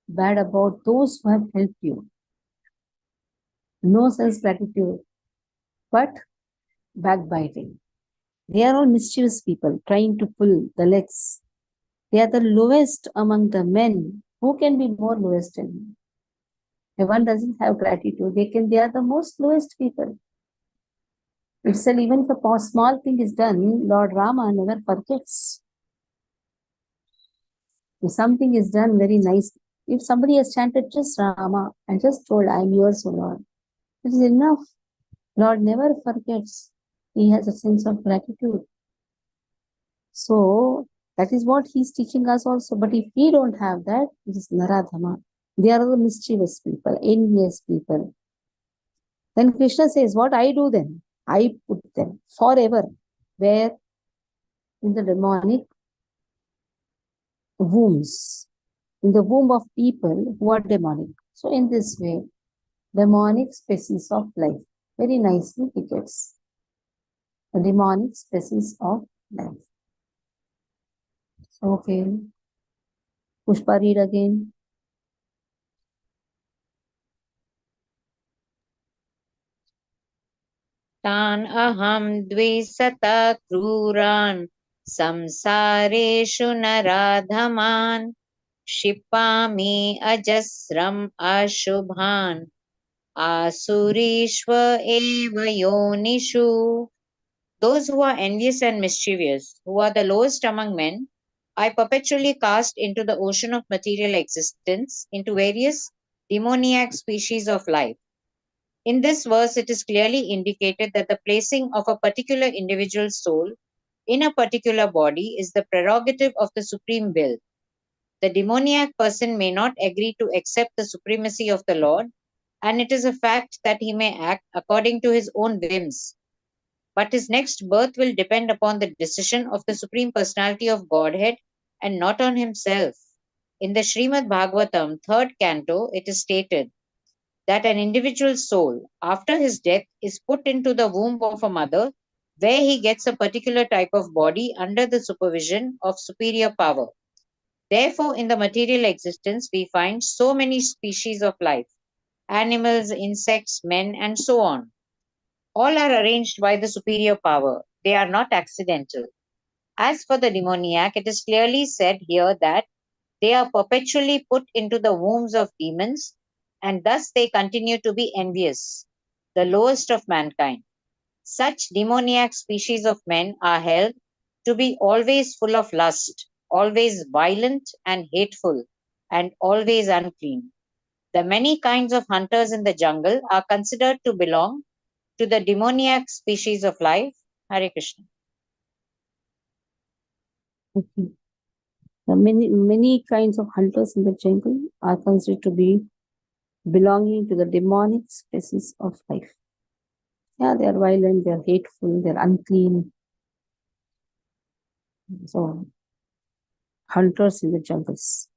bad about those who have helped you. No self-gratitude, but backbiting. They are all mischievous people trying to pull the legs They are the lowest among the men. Who can be more lowest than him? If one doesn't have gratitude, they are the most lowest people. It's still, even if a small thing is done, Lord Rama never forgets. If something is done very nice, if somebody has chanted just Rama and just told, I am yours, O Lord, it is enough. Lord never forgets. He has a sense of gratitude. So that is what he's teaching us also. But if we don't have that, it is Naradhama. They are the mischievous people, envious people. Then Krishna says, what I do then? I put them forever where? In the demonic wombs, in the womb of people who are demonic. So in this way, demonic species of life. Very nicely he gets. The demonic species of life. Okay. Pushpa, read again. तान् अहं द्विसता क्रूरान् संसारेषु नराधमान् क्षिपामि अजस्रम् अशुभान् आसुरीष्व एव योनिषु. Those who are envious and mischievous, who are the lowest among men, I perpetually cast into the ocean of material existence, into various demoniac species of life. In this verse, it is clearly indicated that the placing of a particular individual soul in a particular body is the prerogative of the supreme will. The demoniac person may not agree to accept the supremacy of the Lord, and it is a fact that he may act according to his own whims. But his next birth will depend upon the decision of the Supreme Personality of Godhead and not on himself. In the Srimad Bhagavatam, 3rd canto, it is stated that an individual soul, after his death, is put into the womb of a mother, where he gets a particular type of body under the supervision of superior power. Therefore, in the material existence, we find so many species of life: animals, insects, men, and so on. All are arranged by the superior power. They are not accidental. As for the demoniac, it is clearly said here that they are perpetually put into the wombs of demons, and thus they continue to be envious, the lowest of mankind. Such demoniac species of men are held to be always full of lust, always violent and hateful, and always unclean. The many kinds of hunters in the jungle are considered to belong to the demoniac species of life. Hare Krishna. Okay. The many kinds of hunters in the jungle are considered to be belonging to the demonic species of life. Yeah, they are violent, they are hateful, they are unclean. So, hunters in the jungles.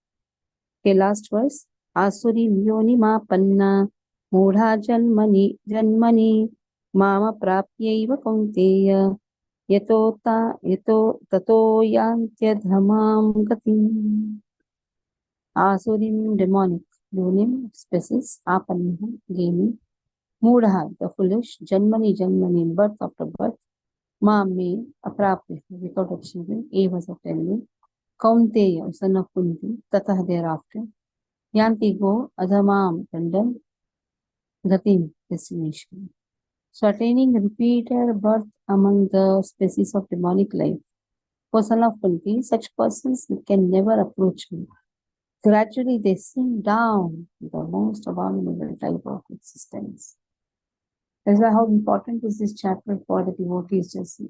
Okay, last verse. Asuri yoni ma panna mudha janmani mama prapyaiva kaunteya yato tato yantyadhamam gatim. Asurim, demonic, yonim, species, apanna, gaining, mudha, the foolish, janmani, birth after birth, me, aprapya, without achieving, eva, of telling, kaunteya, son of Kunti, tatah, thereafter, yanti, go, adhamam, condemn, gatim, destination. So attaining repeated birth among the species of demonic life, for son of Kunti, such persons can never approach me. Gradually, they sink down to the most abominable type of existence. That's why how important is this chapter for the devotees, Jesse?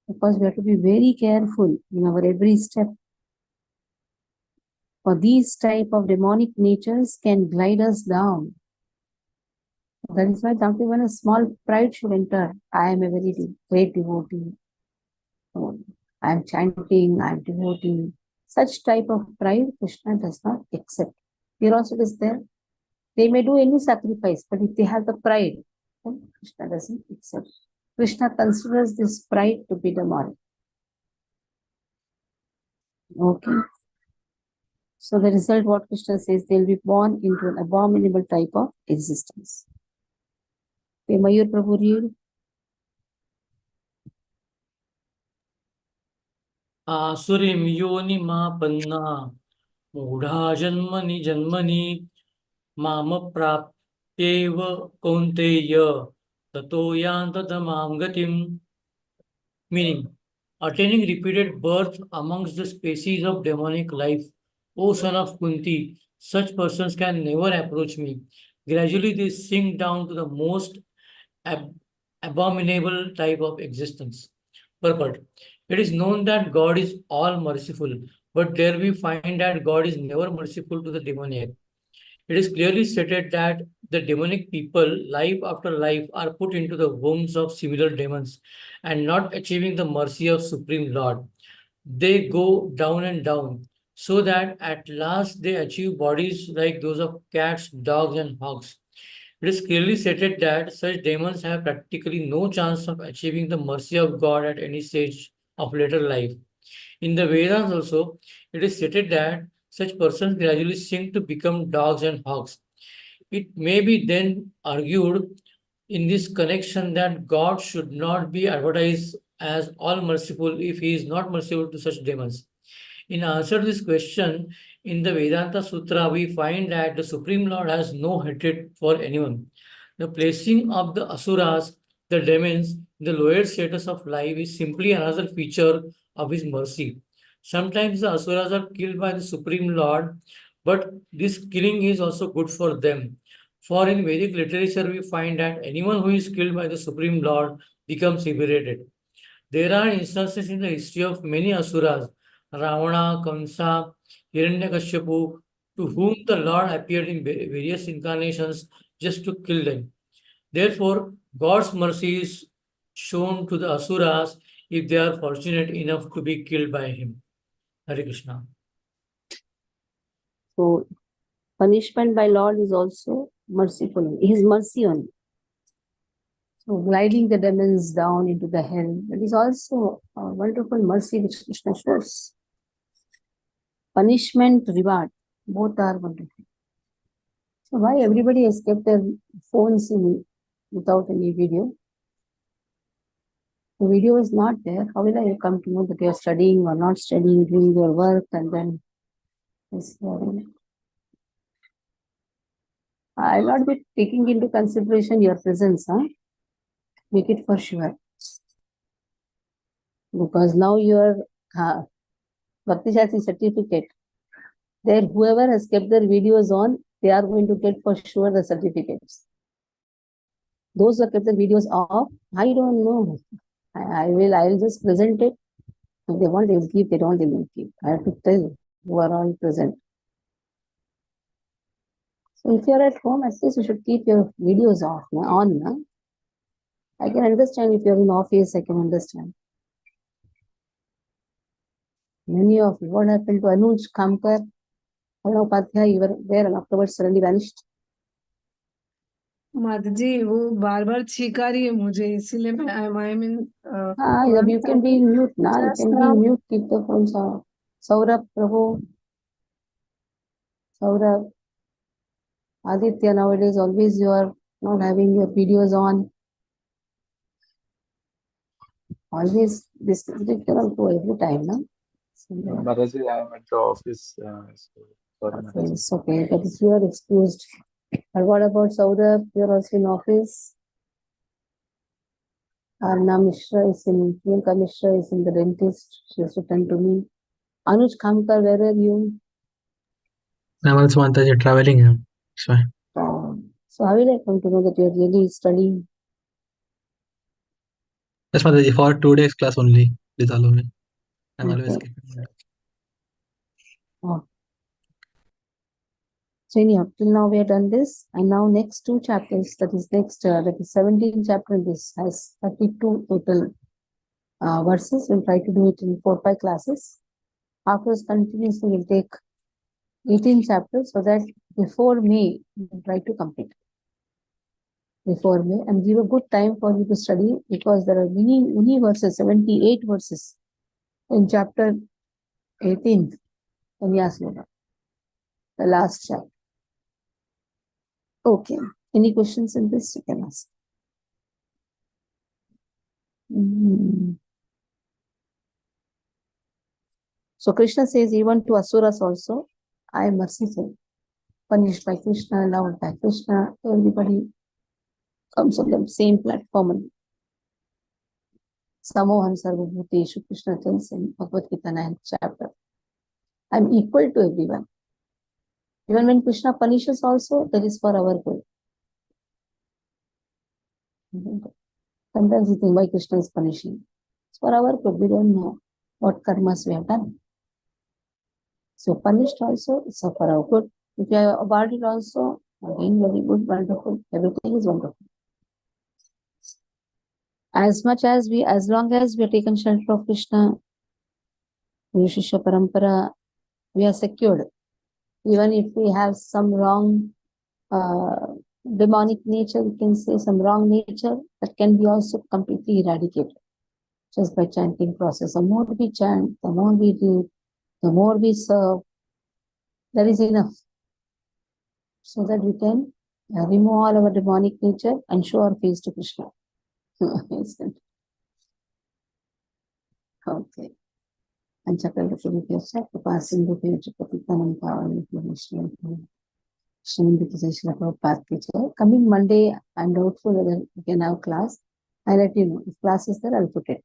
Because we have to be very careful in our every step. For these type of demonic natures can glide us down. That is why even a small pride should enter. I am a very great devotee. I am chanting, I am devoting. Such type of pride Krishna does not accept. Here also it is there. They may do any sacrifice, but if they have the pride, then Krishna doesn't accept. Krishna considers this pride to be demonic. Okay. So the result, what Krishna says, they'll be born into an abominable type of existence. Okay, Mayur Prabhu, read. आसुरीं योनिमापन्ना मूढा जन्मनि जन्मनि मामप्राप्येव कौन्तेय ततो यान्ततमां गतिम्. Meaning, attaining repeated birth amongst the species of demonic life. O son of Kunti, such persons can never approach me. Gradually, they sink down to the most ab- abominable type of existence. Purport. It is known that God is all merciful, but there we find that God is never merciful to the demoniac. It is clearly stated that the demonic people, life after life, are put into the wombs of similar demons and not achieving the mercy of Supreme Lord. They go down and down, so that at last they achieve bodies like those of cats, dogs, and hogs. It is clearly stated that such demons have practically no chance of achieving the mercy of God at any stage of later life. In the Vedas also, it is stated that such persons gradually sink to become dogs and hogs. It may be then argued in this connection that God should not be advertised as all merciful if he is not merciful to such demons. In answer to this question, in the Vedanta Sutra, we find that the Supreme Lord has no hatred for anyone. The placing of the asuras, the demons, in the lower status of life is simply another feature of his mercy. Sometimes the asuras are killed by the Supreme Lord, but this killing is also good for them. For in Vedic literature, we find that anyone who is killed by the Supreme Lord becomes liberated. There are instances in the history of many asuras, Ravana, Kamsa, Hiranyakashipu, to whom the Lord appeared in various incarnations just to kill them. Therefore, God's mercy is shown to the asuras if they are fortunate enough to be killed by him. Hare Krishna. So punishment by Lord is also merciful. His mercy only. So gliding the demons down into the hell, that is also a wonderful mercy which Krishna shows. Punishment, reward, both are wonderful. So why everybody has kept their phones in without any video? The video is not there. How will I come to know that you are studying or not studying, doing your work, and then I'll not be taking into consideration your presence, huh? Make it for sure. Because now your Bhakti Shastri certificate, there whoever has kept their videos on, they are going to get for sure the certificates. Those who have kept their videos off, I don't know. I will just present it. If they want, they will keep. They don't, they will keep. I have to tell who are all present. So if you're at home, at least you should keep your videos off, on. Na? I can understand if you're in office, I can understand. Many of you, what happened to Anuj Kamkar, Upadhyay, you were there and afterwards suddenly vanished. माता जी वो बार बार छीका रही है मुझे इसीलिए मैं I mean You can be mute now. You can be mute. Keep the phones off. Saurabh, Prabhu, Saurabh, Aditya, nowadays always you are not having your videos on. Always this you cannot go every time, no? Mataji, I am at the office. Sorry, Mataji. It's okay, but if you are excused. And what about Saurabh? You are also in office. Arna Mishra is in, Priyanka Mishra is in the dentist. She has written to me. Anuj Kamkar, where are you? I'm also Mataji traveling. It's fine. So how will I come to know that you are really studying? Yes, Mataji, for 2 days class only. Please allow me. I'm always Okay. keeping. Oh. So anyhow, till now we have done this, and now next 2 chapters, that is 17th chapter, this has 32 total verses. We'll try to do it in 4-5 classes. Afterwards, continuously we'll take 18 chapters so that before May, we'll try to complete. Before May, and give a good time for you to study, because there are many verses, 78 verses in chapter 18, Kanyasloka, the last chapter. Okay. Any questions in this? You can ask. So Krishna says, even to Asuras also, I am merciful. Punished by Krishna, loved by Krishna, everybody comes on the same platform. And Samohan Sarvabhuteshu, Krishna tells in Bhagavad Gita 9th chapter. I am equal to everyone. Even when Krishna punishes also, that is for our good. Sometimes we think why Krishna is punishing. It's for our good. We don't know what karmas we have done. So punished also, it's for our good. If you are awarded also, again very good, wonderful. Everything is wonderful. As long as we are taken shelter of Krishna, Shishya Parampara, we are secured. Even if we have some wrong demonic nature, we can say some wrong nature, that can be also completely eradicated just by chanting process. The more we chant, the more we do, the more we serve, that is enough. So that we can remove all our demonic nature and show our face to Krishna. Okay. Anchakalakirikasya, Kripasindhupevcha Patitanam Pavanam Vishnu. Coming Monday, I'm doubtful whether we can have class. I'll let you know. If class is there, I'll put it.